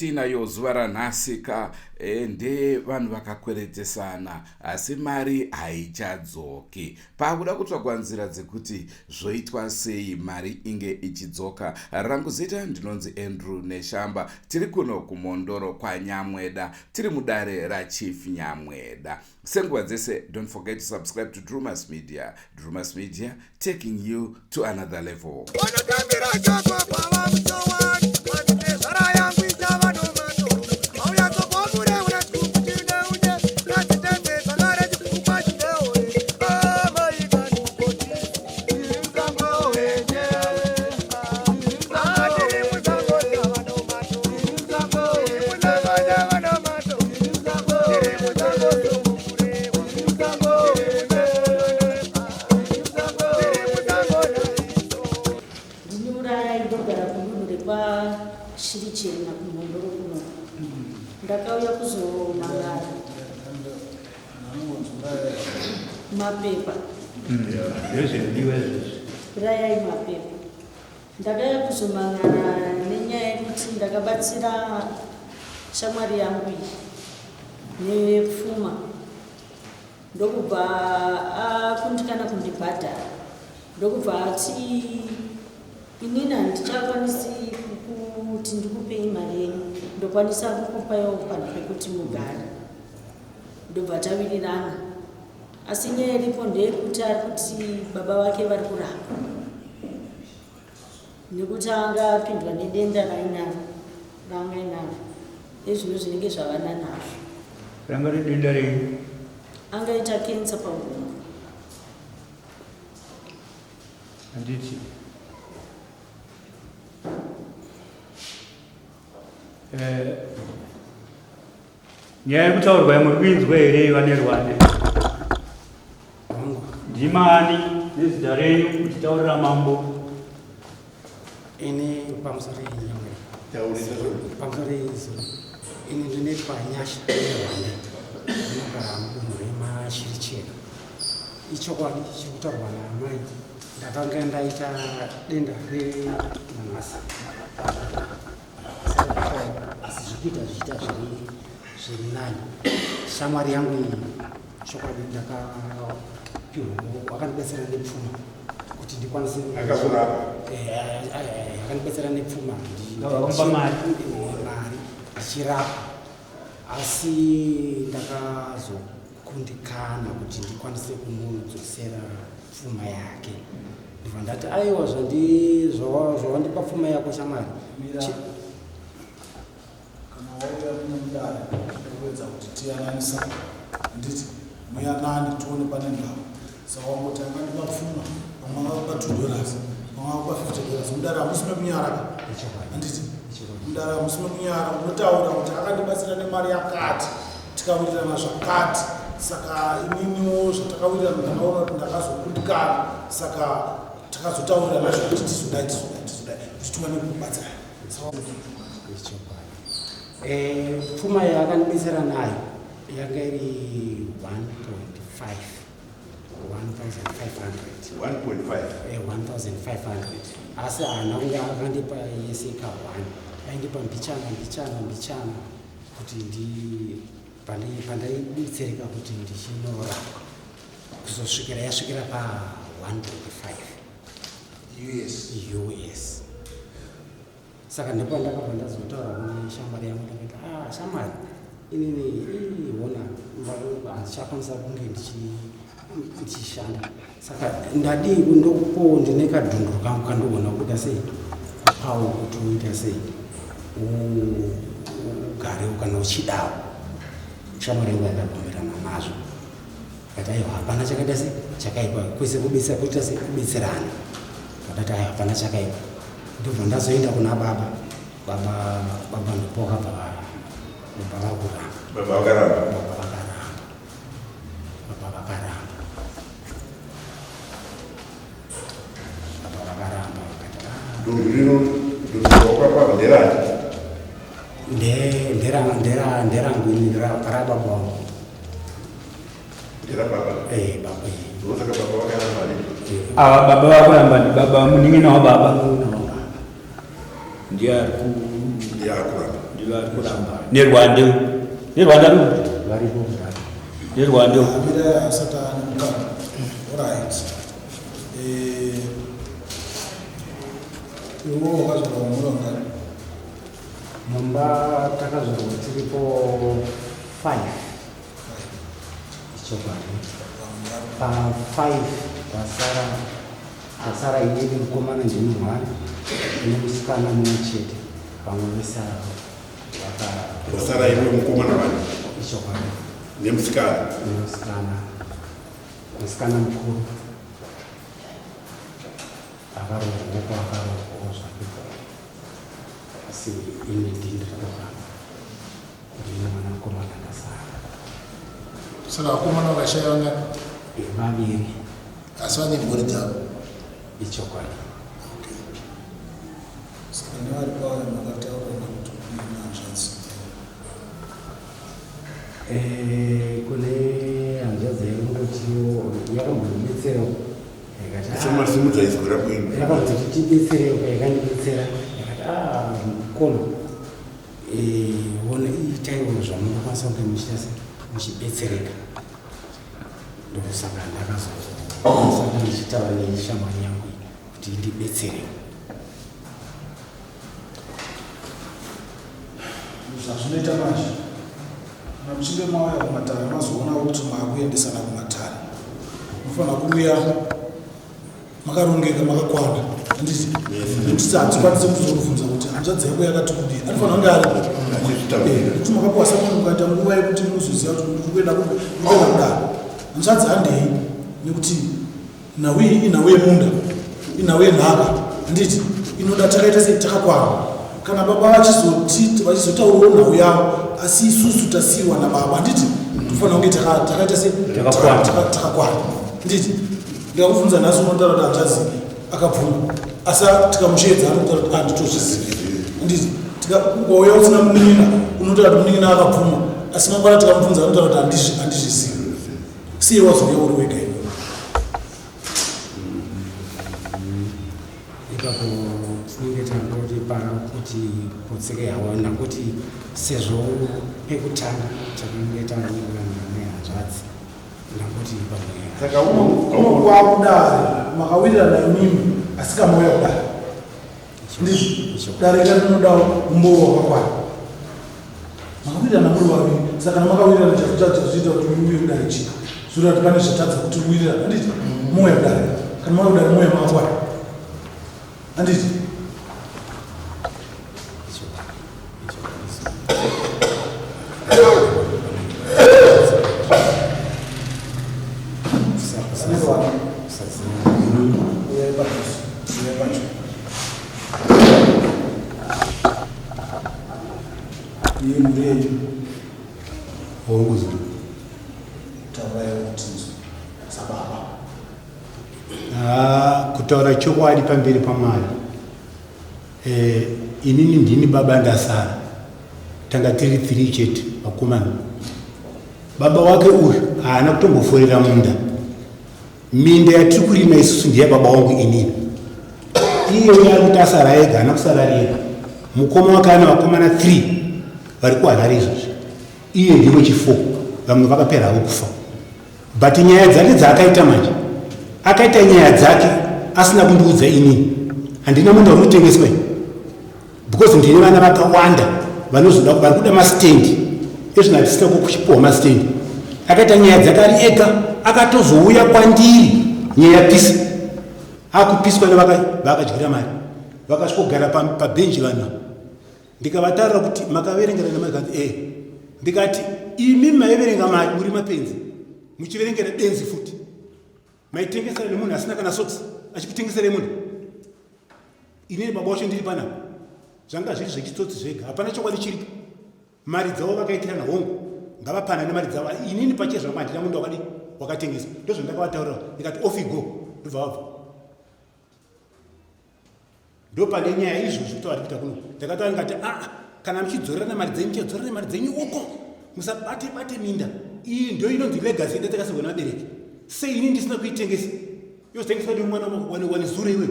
yatinayo zuva ranhasika ndevanhu vakakweredzesana asi mari haichadzoki. Pakuda kutsvagwa nzira dzekuti zvoitwa sei mari inge ichidzoka, rangu zita ndinonzi Andrew Neshamba. Tiri kuno kuMondoro kwaNyamweda, tiri mudare raChief Nyamweda. Senguva dzese, don't forget to subscribe to Drumas Media. Drumas Media, taking you to another level. Shirichena kuMondoro kuno ndakauya kuzomangara mapepa rayai mapepa. Ndakauya kuzomangara nenyaya yekuti ndakabatsira shamwari yangu nepfuma ndokubva akundikana kundibhadhara, ndokubva ati inini handichakwanisi kuti ndikupei mari yenyu, ndokwanisa kukupawo panhu pekuti mugare. Ndobva tawirirana, asi nyaya iripo ndeyekuti ari kuti baba vake vari kurapa nekuti anga apindwa nedenda ranga inaro nezvimwe zvinenge zvavana nazvo. Ranga denda rei? Angaita kensa pahuma. Handiti nyaya yekutaurwa muri kuinzwa here vane Rwanda? Ndimani nezita renyu muchitaurira mambo? Ini pamusoro izvo ini ndinoitwa Nyasha neRwanda, ndinogara mudunhu reMashirichena. Ichokwadi chekutaurwa naamai, ndakanga ndaita denda renhasi asi zvikuita zvichiita zviri nani. Shamwari yangu iyi chokwadi akandibetsera nepfuma kuti ndikwanise akandibetsera nepfuma mari ndichirapa, asi ndakazokundikana kuti ndikwanise kumudzosera pfuma yake. Ndibva ndati aiwa zvawandipa pfuma yako shamwari wauya kunomudare ndikuedza kuti tiyananisa handiti muyanani tione pane ndau. Saka wangoti angandipa pfuma, vamwe vakakupa $2, vamwe vakakupa $50. Mudare hamusime kunyara, handiti mudare hamusime kunyara, munotaura kuti akandibatsira nemari yakati tikawirirana zvakati. Saka ininiwo zvatakawirira ndakaona kuti ndakazokundikana, saka takazotaurirana zvekuti tizodai kuti tiwane kubatsira. Pfuma yaakandibetsera nayo yanga iri 1,500 asi haana kunge akandipa yese ka 1, aindipa mbichana kuti pandaidetsereka kuti ndichinorapwa kuzosvikira yasvikira pa 1.5 US. Saka ndipo ndakabva ndazotaura kune shamwari yangu ndakati shamwari inini iona handichakwanisa kunge ndichishanda, saka ndadi ndokupo ndine kadhunduru kangu kandoona kuita sei pawo kuti uita sei ugarewo kana uchidawo. Shamwari yangu yakabvumirana nazvo, kati aiwa hapana chakaita sei chakaipa, kwese kubetsera kuita sei kubetserana. Kadati aiwa hapana chakaipa. Ndobva ndazoenda kuna baba ndipo vakabva vakuramba. Nderangu ini rababa wangu. Baba wako nambani? Baba mningine wa baba ndiye vari kuramba nerwande varipo kudaro. nerwande Amira asati ane mukana. Alright. Iwo wakazvarwa murongani. Mumba takazorwa tiripo 5 ichokwadi. Pa5 pasara inenge mukomana ndimuhwani ine musikana mumwe chete pamwe vesara Wasara iwe mukomana wani ichokwadi nemusikana musikana mukuru akarohoko zvake asi ine dindi rinofamba ndine mwana mukomana ndasara Saka vakomana vakashaya ngani? vaviri Asi vane mhuri dzavo. ichokwadi. Saka nevari pavo makataura kuti kune hanzvadzi. Kune hanzvadzi yekungotiwo yakambondibetserawo semasimudzwa izwira kuimba yakati titibetserewo yakandibetsera yakati kono ona itaiwo zvamunokwanisa kunge muchiita muchibetsereka ndokusaka ndakazosaka ndichitaura neshamwari yangu kuti ndibetserewo. Zvazvinoita manje. Kana muchinge mauya kumatare mazoona kuti maakuendesana kumatare. Munofanira kuuya makarongeka makakwana. Handiti? Nekuti hatikwanisi kuzokubvunza kuti hanzvadzi yako yakati kudini. Anofanira kunge ari. Kuti makakwasa munhu mukaita nguva yekuti munozoziva kuti muri kuenda kudaro. Hanzvadzi handei nekuti nhau iyi inhau yemunda, inhau yenhaka. Handiti? Inoda takaita sei takakwana. Kana baba vachizotaurawo nhau yavo asi isusu tasiyiwa nababa. Handiti? Tofanira kunge takaita sei takakwana. Handiti? Ndikakubvunza nhasi unotaura kuti hanzvadzi akabvuma asi tikamushedza anotaura kuti handitozvizivi. Handiti? Ukauya usina munin'ina unotaura kuti munin'ina akabvuma asi mangwana tikamubvunza anotaura kuti handizvizivi. Sei wazouya uri wega iwe? Ipapo tinenge tangoti kuti kutseke hawa nakuti sezvo pekutanga takange tangoiurana nehanzvadzi nakuti Saka unokuwa kudare makawirirana imimi asi kamauya kudare. Ndizvo dare rinodawo umbowo wakakwana. Makawirirana muri vaviri saka namakawirirana chazviita kuti muuye kudare chika. Zvinoda kuti pane zvatadza kuti muwirirana. Handiti? Muuya kudare. Kana mauya kudare muuya makakwana. Handiti? Kutaura chokwadi pamberi paMwari. Inini ndini baba ndasara. Tanga tiri 3 chete vakomana. Baba wake uyu haana kutomboforera munda. Minda yatiri kurima isusu ndiye baba wangu inini. Iye ari kuti asara ega, haana kusara ega. Mukoma wake ana vakomana 3 vari kuhanara izvozvi. Iye ndiwe chifo. Vamwe vakapera havo kufa. But nyaya dzake dzaakaita manje, akaita nyaya dzake asina kundiudza inini. Handina munda unotengeswa because ndine vana vakawanda vanozoda vari kuda masitendi ezvino hatisita kuchipiwa masitendi. Akaita nyaya dzake ari ega, akatozouya kwandiri nyaya pisa akupiswa nevakadyira mari vakasvokogara pabhenji vana. Ndikavataurira kuti makaverengera namakati ndikati imi maiverenga mari muri mapenzi muchiverengera denzi futi maitengesera nemunhu asina kana socks achikutengesera munhu. Inini baba wacho ndiri panapa zvanga zviri zvechitsotsi zvega, hapana chokwadi chiripo. Mari dzavo vakaitirana hongu, ngavapana nemari dzavo. Inini pachezvangu handina munhu wakatengeswa. Ndozvo ndakavataurira ndikati ofigo ndobva vabva. Ndopane nyaya izvozvi kuti vari kuita kuno. Ndakataura ndikati kana muchidzorera mari dzenyu muchidzorera mari dzenyu uko, musabate minda iyi. Ndio inonzi legacy yatakasigwa navabereki. Sei inini ndisina kuitengesa? Yotengeswa nemwana wani zure iwe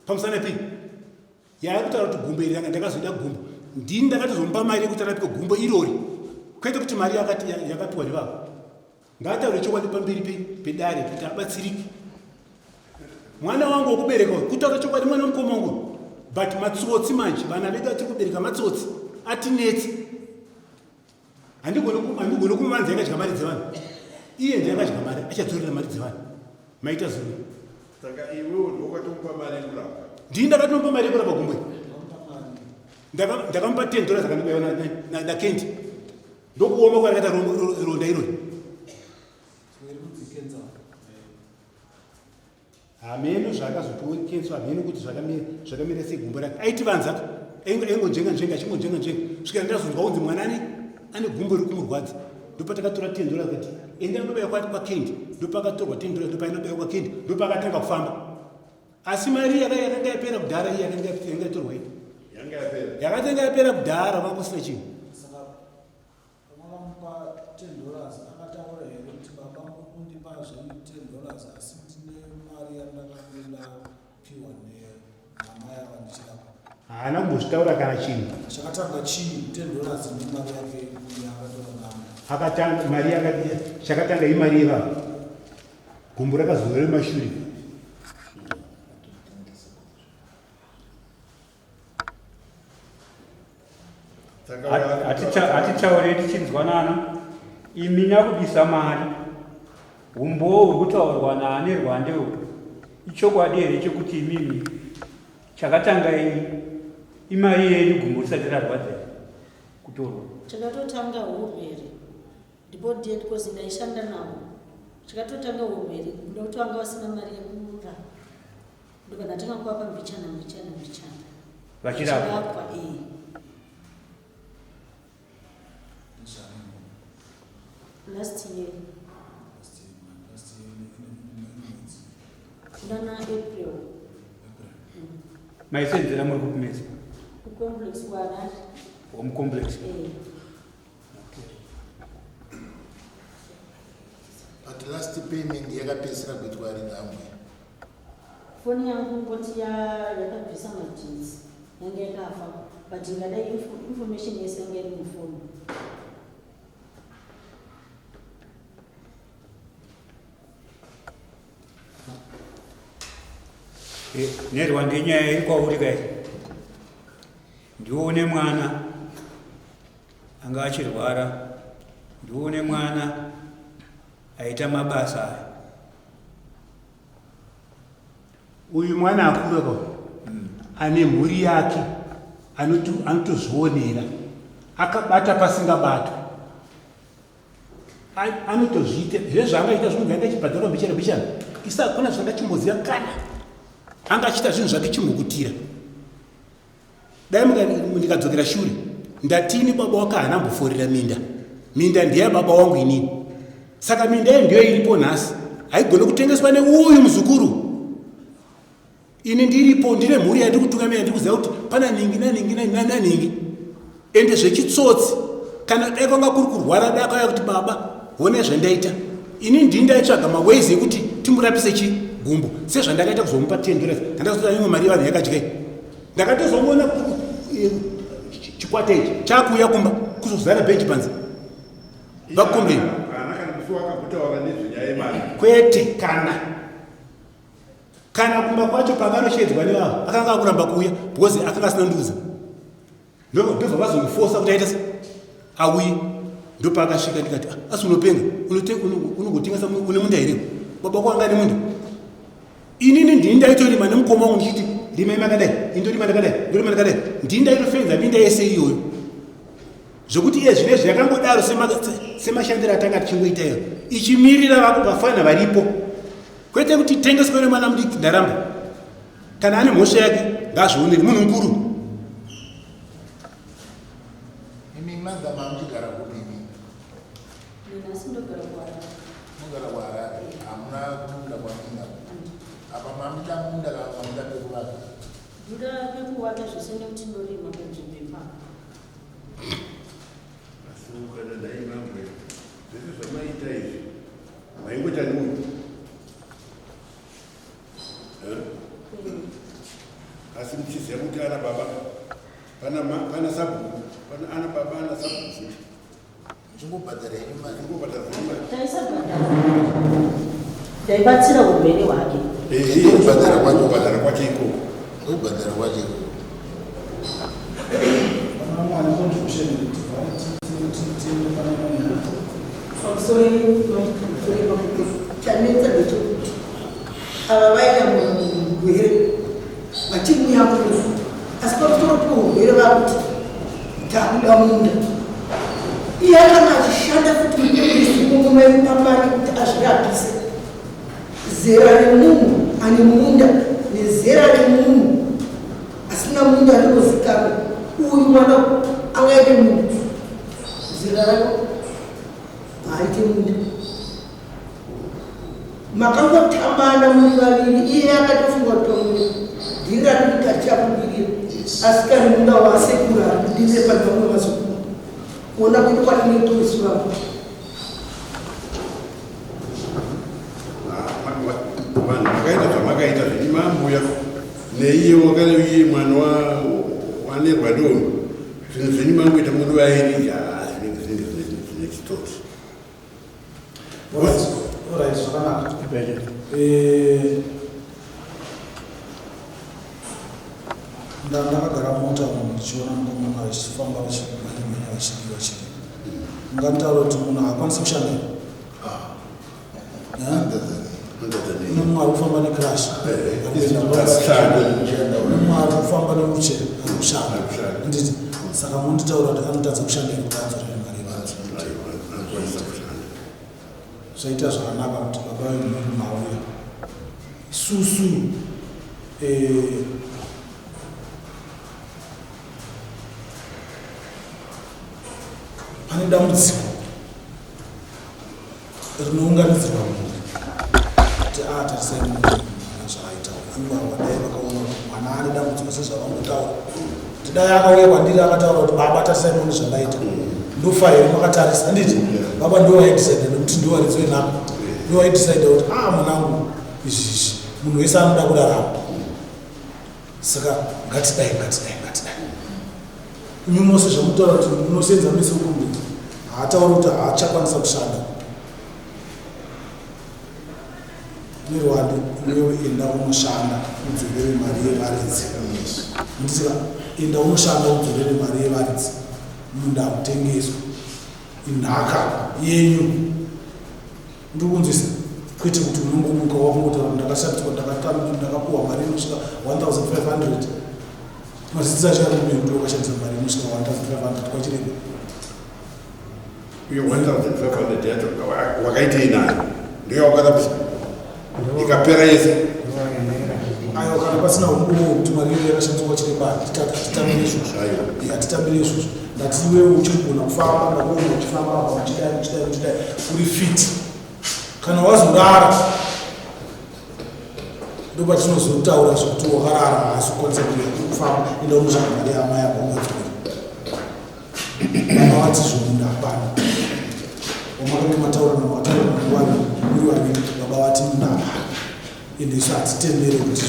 pamusana pi yaya kutaura kuti gumbo iri ranga ndakazoda gumbo ndini ndakatozomupa mari yekuti arapike gumbo irori kwete kuti mari yakapiwa nevavo. Ngataure chokwadi pamberi pedare kuti abatsirike. Mwana wangu wokubereka kutaura chokwadi mwana womukoma wangu, but matsotsi manje vana vedu atiri kubereka matsotsi atinetsi. Handigoni kumanzi yakadya mari dzevanhu, iye ndiyakadya mari achadzorera mari dzevanhu. Maita zuru saka iwewo ndokatomupa mari yekurapa. ndini ndakatomupa mari yekurapa gumbo ndakamupa $10 akandibayiwa nakendi ndokuoma kwarakaita ronda irori. Hameno zvakazopiwe kenso hameno kuti zvakamira segumbo rake aiti vanza engonjenga achingojengajenge svikira ndazonzwa kunzi mwana ane gumbo riri kumurwadza. Ndopatakatora $10 kuti enda ndobaya kwakendi, ndopakatorwa $10 ndopainobaya kwakendi, ndopakatanga kufamba. Asi mari yakanga yapera kudhara iyi yakanga yatorwa iyi yakatanga yapera kudhara vakusina chinhu. Saka makamupa $10 akataura here kuti baba kundipa $10 asi ndine mari yandakaenda piwa nemama yavandichirapa. Haana kumbozvitaura kana chinhu. Chakatanga chii $10 nemari yake yakatora namo. Akatanga mari yakadiya chakatanga imari yevavo. Gumbo rakazorore mashure. Hatitaure tichinzwanana. Imi nyakubisa mari. Gumbo uri kutaurwa naane Rwandewo. Ichokwadi here chekuti imimi chakatanga imari yenyu gumbo risati rarwadza kutorwa. Chakatotanga urwere ndipo ndiye because ndaishanda navo. Chakatotanga urwere ndokuti vanga vasina mari yekurapa. Ndokanatanga kuvapa mbichana vachirapwa. Last year. Ndana April. Maisenzera muri kupimesa. Complex wana. Complex. But last payment yakapesera kuitwa ari ngamwe. Foni yangu ngoti yakabvisa majinsi. Yange yakafa. But ingada information yese yange iri mufoni. Nerwanda inyaya iri kwauri kai. Ndione mwana anga achirwara, ndione mwana aita mabasa aya. Uyu mwana akura kwa ane mhuri yake anotozvionera akabata pasingabatwa. Anotozviita zvezvaangaita zvinhu zvanga chibhadhara mbichana isa kuna zvanga chimboziva kana anga achita zvinhu zvake chimbokutira. Dai ndikadzokera shure ndatini baba wake haana mboforera minda ndiye baba wangu inini. Saka minda iyo ndiyo iripo nhasi haigone kutengeswa neuyu muzukuru. Ini ndiripo ndine mhuri yandiri kutungamira ndikuziva kuti pana ningi naningi ende zvechitsotsi kana dai kwanga kuri kurwara dakauya kuti baba one zvandaita ini ndini ndaitsvaga mawezi ekuti timurapise chigumbo sezvandakaita kuzomupa $10 ndakazotora imwe mari yevanhu yakadya. Ndakatozomuona chikwata ichi chakuuya kumba kuzozara bhenji panze vakukombreni kwete kana kumba kwacho panganoshedzwa nevavo akanga akuramba kuuya because akanga asina nduza. Ndobva vazomufosa kuti aita auye. Ndopakasvika ndikati asi unopenga unongotengesa une munda here baba kwanga ane munda. Inini ndini ndaitorima nemukoma wangu ndichiti rima makadai indorima ndakadai ndini ndaitofenza minda yese iyoyo zvokuti iye zvinezvi yakangodaro semashandiro atanga tichingoita iyo ichimirira vafana varipo kwete kuti tengeswe nemwana mudiki ndaramba kana ane mhosva yake ngazvionere munhu mukuru. Imi manga mamuchigara kupimi? Mina sindogara kuHarare. Mugara kuHarare hamuna kumunda kwaminga apa mamida munda mamunda pekuvaka? Muda pekuvaka zvese nekuti ndorima penzvimbepa. Asi ukada dai mamwe zvese zvamaita izvi maingota nemuntu asi muchiziva kuti ana baba pana sabhuku chingobhadhara imari ndaibatsira urwere hwake kubhadhara kwacho ikoko kubhadhara kwacho ikoko chanetsa ndechekuti ava vaita murwere vachimuyamura asi pakutotiwa urwere vakuti takuda munda iye akanga achishanda futi muizimungumaipambani kuti azvirapise zera remunhu ane munda nezera remunhu asina munda rinozikana uyu mwana angaite munda zera rako haaite munda makangotambana muri vaviri iye akatofunga kutomune dhiri rarikuti achiakudirira asi kari munda waasekura arikudire padzamwe mazokuru kuona kuti kwatinetoisiramo vanhu vakaita zvamakaita zvinimambuya neiye wakaiye mwana wanerwadongo zvinhu zvenimambuita mudu vairi zvinenge zvine chitori Alright, zvakanaka. Ndakagara mota ndichiona mukomana vachifamba vachimhanya vachidiwa chiri. Unganitaura kuti munhu haakwanisi kushandira. Une mumwe ari kufamba necrash. Une mumwe ari kufamba neruche ari kushanda. Nditi saka munditaura kuti anotadza kushandira kuti adzorere mari yevanhu. Zvaita zvakanaka kuti baba vemunhu mauya isusu pane dambudziko rinounganidzirwa munhu kuti tarisai munhu zvaaita iva wadai vakaona kuti mwana ane dambudziko sezvavangotaura kuti dai akauya kwandiri akataura kuti baba tarisai munhu zvavaita ndofa here makatarisa handiti baba ndo vaidhisaida nekuti ndo varidzoenako ndo vaidhisaida kuti mwanangu izvizvi munhu wese anoda kudarama saka ngatidai imi mose zvamutaura kuti munosenza mese ukumbi haatauri kuti haachakwanisa kushanda nerwande iwewe enda unoshanda udzorere mari yevaridzi nditika enda unoshanda udzorere mari yevaridzi munda utengeswa inhaka yenyu ndikunzwisa kwete kuti unongomuka wakungotaura ndakashandiswa ndakapuwa mari inosvika 1500 mazidzisa charume kuti wakashandisa mari inosvika 1500 kwachirebe uyo 1500 yacho wakaitei nayo ndiyo wakatapisa ikapera yese ayo kana pasina umuo kuti mari iyo yakashandiswa kwachireba titambire izvozvo hatitambire izvozvo ndati iwewe uchigona kufamba ndakuona uchifamba apa uchidai uri fiti kana wazorara ndopatinozotaura zvokuti wakarara haasi kukwanisa kufamba enda unoshanda mari yama yako ungadzori kana wati zvomunda hapana wamakati mataura namataura muri vaviri baba vati munda hapana ende isu hatitendere kuti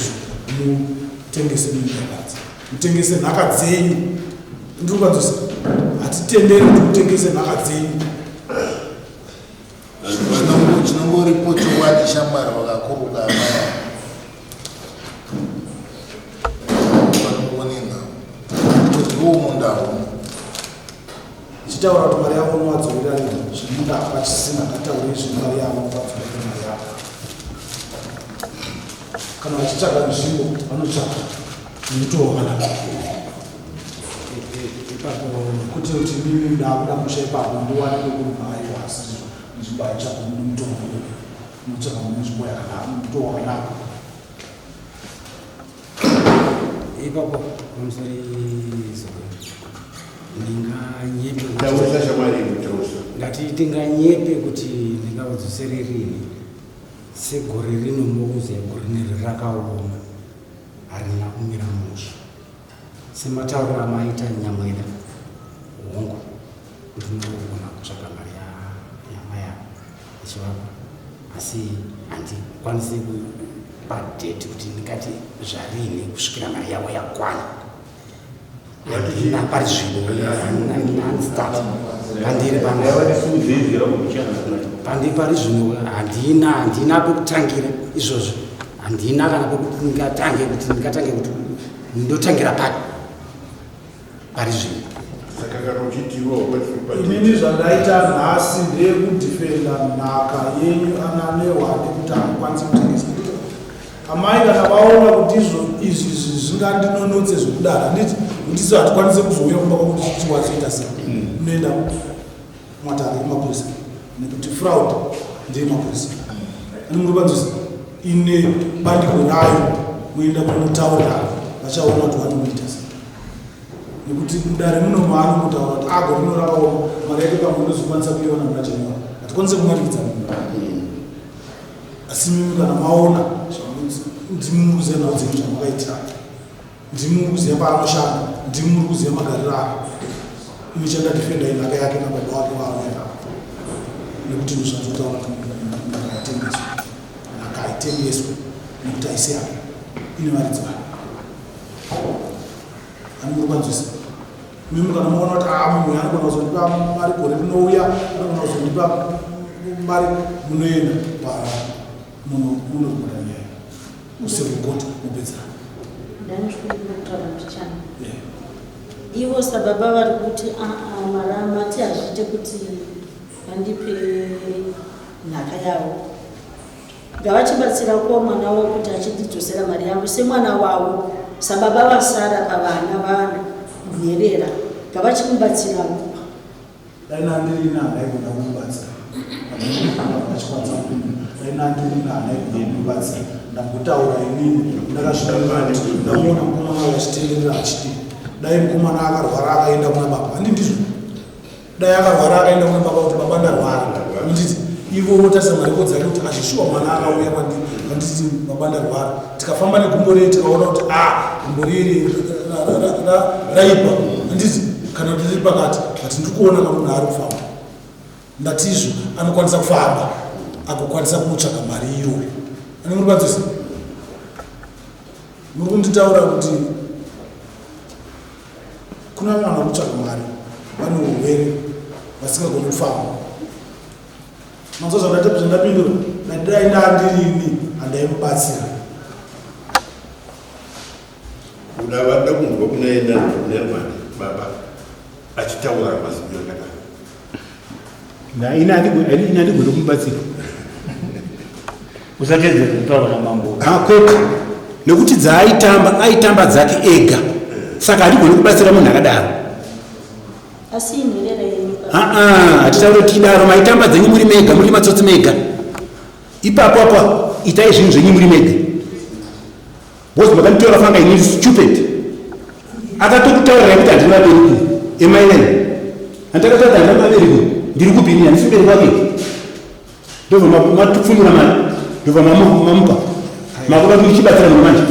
mutengese mundakadzi mutengese nhaka dzenyu ndikukwanzisa hatitendere kuti mutengese nhaka dzenyu chinongoripo chokwadi shamwari vakakuruka amaya vanongonina kuti iwo munda huno chitaura kuti mari yavo unovadzorera ii zvemunda hapachisina ngataure zvemari yavo vadzorere mari yavo kana vachitsvaga nzvimbo vanotsvaga nekutowana kuti mimi ndakuda musha ipapo ndiwane kwekunhaiwa asi nzvimbo haitsvagwa munomutombo unotsvaga munzvimbo yakanaka mutowanaka ipapo pamusorizo ndinganyepe ngati tinganyepe kuti ndingavadzosererini segore rino mokuziya gore neri rakaoma harina kumira musha sematauro amaita nyamwena hongu ndinogona kutsvaga mari yamaya ichivapa asi handikwanisi padheti kuti ndingati zvarini kusvikira mari yavo yakwana handina pari zvino handistat pandiri pari zvino handina pekutangira izvozvo handina kana pekuti ndingatange kuti ndotangira pari zvino. Inini zvandaita nhasi ndeyekudhifenda nhaka yenyu ananewade kuti hamukwanisi kutengesa. Amai kana vaona kuti izvi zvingandinonotse zvekudara handiti ndisi hatikwanise kuzouya kumba kwakuti tiwazoita sei unoenda matare emapurisa nekuti fraud ndeyemapurisa. Ani muri panzvisi ine bandiko rayo muenda kunotaura vachaona kuti vanomuita sei nekuti mudare muno maano kutaura kuti ago rinorakaoma mari yake pamwe unozokwanisa kuiona muna January hatikwanise kumanikidza munhu. Asi mimi kana maona ndimuri kuziva nhau dzenyu zvamakaitira ndimuri kuziva paanoshanda ndimuri kuziva magariro ake imi chandadifenda inhaka yake nababa wake vaanoera nekuti ndozvazotaura nhaka haitengeswe nekuti haisi yake ine varidzi vake. Ani muri kwanzvisa mimi kana maona kuti munhu anogona kuzondipa mari gore rinouya anogona kuzondipa mari munoenda munogoda nyaya usekugota kupedzera ndanosvikutaura mbichana ivo sababa vari kuti maramati hazviite kuti vandipe nhaka yavo ngavachibatsira kuwa mwana wavo kuti achidzidzosera mari yavo semwana wavo sababa vasara pavana vana munyerera ngavachimubatsira kupa dainandirina haigona kumubatsira achikwanisa dainandirina haigona kumubatsira ndambotaura inini ndakasvika ndamuona mukomana wachitenderera achiti dai mukomana akarwara akaenda kuna baba handi ndizvo dai akarwara akaenda kuna baba kuti baba ndarwara nditi ivo votarisa mareko dzake kuti achishuwa mwana akauya kwanditi baba ndarwara tikafamba negumbo rei tikaona kuti gumbo riri raipa handiti kana kuti riri pakati ati ndikuona kamunhu ari kufamba ndatizvo anokwanisa kufamba agokwanisa kumutsvaga mari iyoyo. Ani muri kwanzvisa muri kunditaura kuti kuna vanhu vari kutsvaga mari vane urwere vasingagoni kufamba. Manzwa zvandapindura dai ndandirini handaimubatsira. Unavada kunzwa kunaenda nerwani baba achitaura mazwi akadaro. Ina ndigona kumubatsira. Usatedze kutaura namambo. Kwete nekuti dzaaitamba dzake ega saka hatigoni kubatsira munhu akadaro. asi inherera yenyu hatitauri tidaro maitamba dzenyu muri mega muri matsotsi mega ipapo apa itai zvinhu zvenyu muri mega bhozi makanditora fanga ini stupid akatokutaurirai kuti handina vabereki emaileni handakataura handina vabereki ndiri kupini handisi mberi kwake ndobva matupfumura mari ndobva mamupa makuda kuti chibatsira munhu manje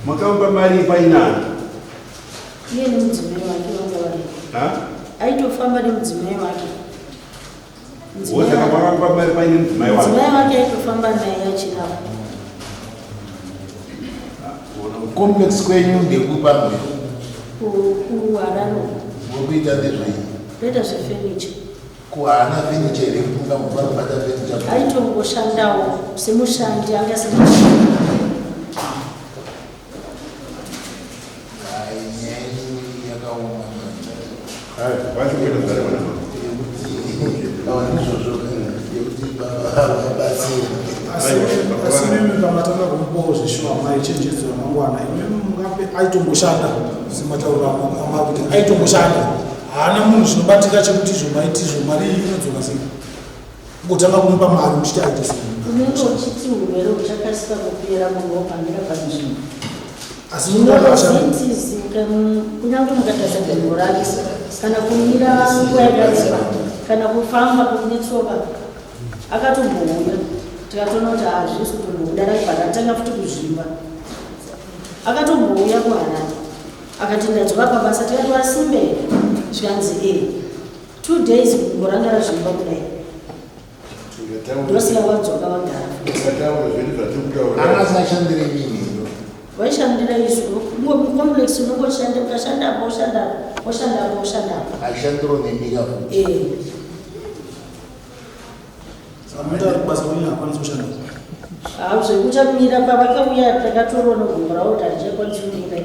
makamupa mari painani iye nemudzimai wake vanga vari aitofamba nemudzimai wake mudzimai wake aitofamba naye achirapa complex kwenyu ndekupa mwe kuhararo ngokuita nezvei toita zvefenicha kuhana fenicha here kufunga mufanobata fenicha aitongoshandawo semushandi anga semushandi asi mimi pamatanga kumupawo zveshuwa maichenjedzo ramangwana imimi mungape aitomboshanda semataura ama kuti aitomboshanda haana munhu zvinobatika chekuti izvo maitizvo mari inodzoka sei kungotanga kumupa mari uchiti aite sei unenge uchiti urwere huchakasika kupera munhu wopangira panzvimbo asi munozitizi kunyange mukatadza gano rake kana kumira nguva yakareba kana kufamba kunetsoka akatombouya tikatoona kuti hazvisi kutombobuda rakibva ratanga futi kuzvimba akatombouya kuharare akati ndadzoka pabasa tikati wasimbei zvikanzi 2 days gumbo ranga razvimba kudai ndosika wadzoka wagara angasashandire mini waishandira izvo mucomplex unongoshanda ukashandapo oshandapo aishandiro nemika futi zvekutamira pavakauya takatorona gumbo ravo kuti harichakwanisi kumira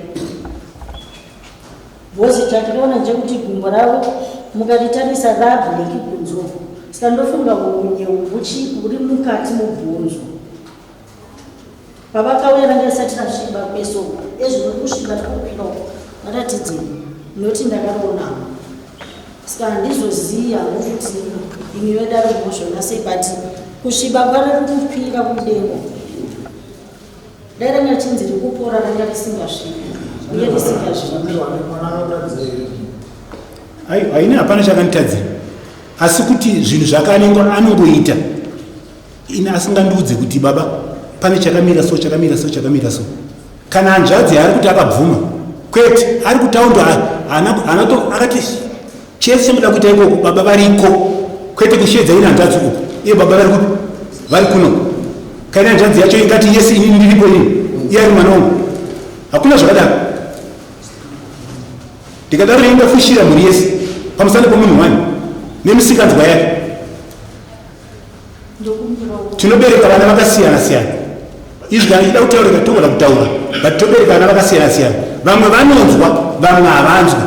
bhozi tatikaona nje gumbo ravo mukaritarisa rableki bhunzo saka ndofunga unye uri mukati mubhunzo pavakauya vanga isati rasviba kweso ezvino kusviba takupirawo varatidze noti ndakaona saka handizoziva nokuti imi vedaro mozvona sei but kusviba kwarari kupira kudengo dai ranga chinzi rikupora ranga risingasvibi uye risingasvibi haina hapana chakanitadzira asi kuti zvinhu zvakanengwa anongoita ina asingandiudze kuti baba pane chakamira so kana hanzvadzi ari kuti akabvuma kwete ari kutaunda akati chese chemuda kuita ikoko baba variko kwete kushedza ina hanzvadzi uku iye baba vari kuno kana hanzvadzi yacho ingati yesi inini ndiripo ini iye ari mwana wangu hakuna zvakadaro ndikadaro ingafushira mhuri yese pamusana pomunhu wani nemisikanzwa yake tinobereka vana vakasiyana-siyana izvi ida kutaura ikatogoda kutaura but tobereka vana vakasiyana-siyana vamwe vanonzwa vamwe havanzwi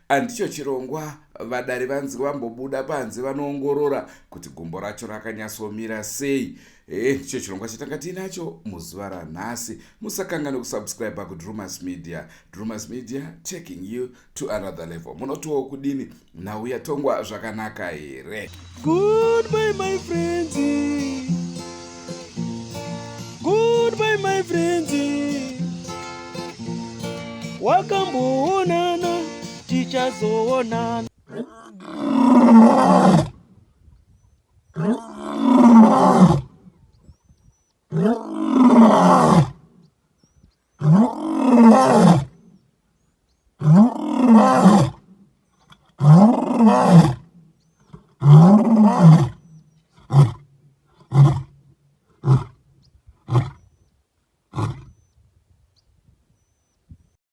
handicho chirongwa vadari vanzi vambobuda panze vanoongorora kuti gumbo racho rakanyatsomira sei. Ndicho chirongwa chatanga tinacho muzuva ranhasi. Musakangane kusubscribe kuDrumas Media. Drumas Media taking you to another level. Munotiwo kudini nauya tongwa zvakanaka here. Goodbye my friends. Goodbye my friends. Wakamboonana tichazoonana.